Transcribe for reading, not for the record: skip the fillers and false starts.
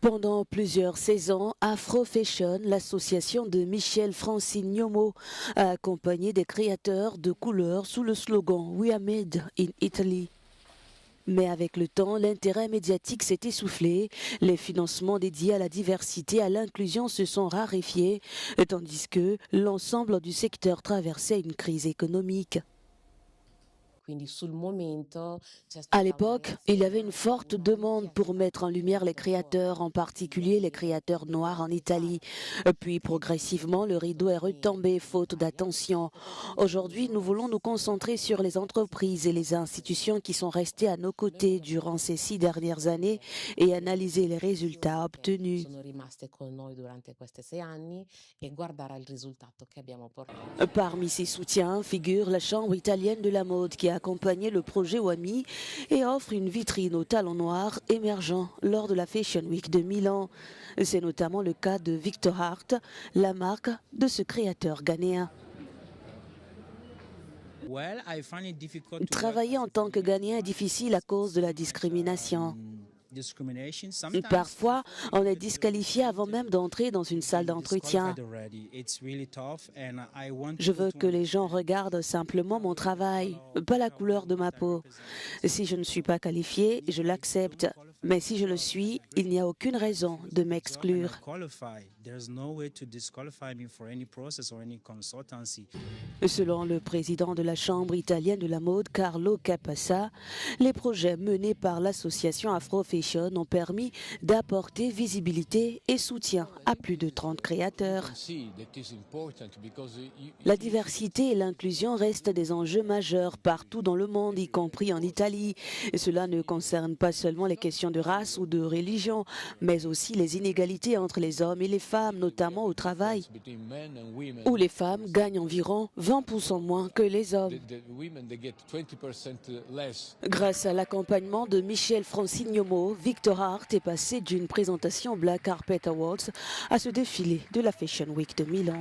Pendant plusieurs saisons, Afro Fashion, l'association de Michel Francine Nyomo, a accompagné des créateurs de couleurs sous le slogan We are made in Italy. Mais avec le temps, l'intérêt médiatique s'est essoufflé, les financements dédiés à la diversité et à l'inclusion se sont raréfiés, tandis que l'ensemble du secteur traversait une crise économique. À l'époque, il y avait une forte demande pour mettre en lumière les créateurs, en particulier les créateurs noirs en Italie. Puis progressivement, le rideau est retombé faute d'attention. Aujourd'hui, nous voulons nous concentrer sur les entreprises et les institutions qui sont restées à nos côtés durant ces 6 dernières années et analyser les résultats obtenus. Parmi ces soutiens figure la Chambre italienne de la mode qui a accompagné le projet WAMI et offre une vitrine aux talents noirs émergents lors de la Fashion Week de Milan. C'est notamment le cas de Victor Hart, la marque de ce créateur ghanéen. Travailler en tant que Ghanéen est difficile à cause de la discrimination. Parfois, on est disqualifié avant même d'entrer dans une salle d'entretien. Je veux que les gens regardent simplement mon travail, pas la couleur de ma peau. Si je ne suis pas qualifié, je l'accepte. Mais si je le suis, il n'y a aucune raison de m'exclure. Selon le président de la Chambre italienne de la mode, Carlo Capassa, les projets menés par l'association Afro Fashion ont permis d'apporter visibilité et soutien à plus de 30 créateurs. La diversité et l'inclusion restent des enjeux majeurs partout dans le monde, y compris en Italie. Et cela ne concerne pas seulement les questions de race ou de religion, mais aussi les inégalités entre les hommes et les femmes, notamment au travail, où les femmes gagnent environ 20% moins que les hommes. Grâce à l'accompagnement de Michel Francine Nyomo, Victor Hart est passé d'une présentation Black Carpet Awards à ce défilé de la Fashion Week de Milan.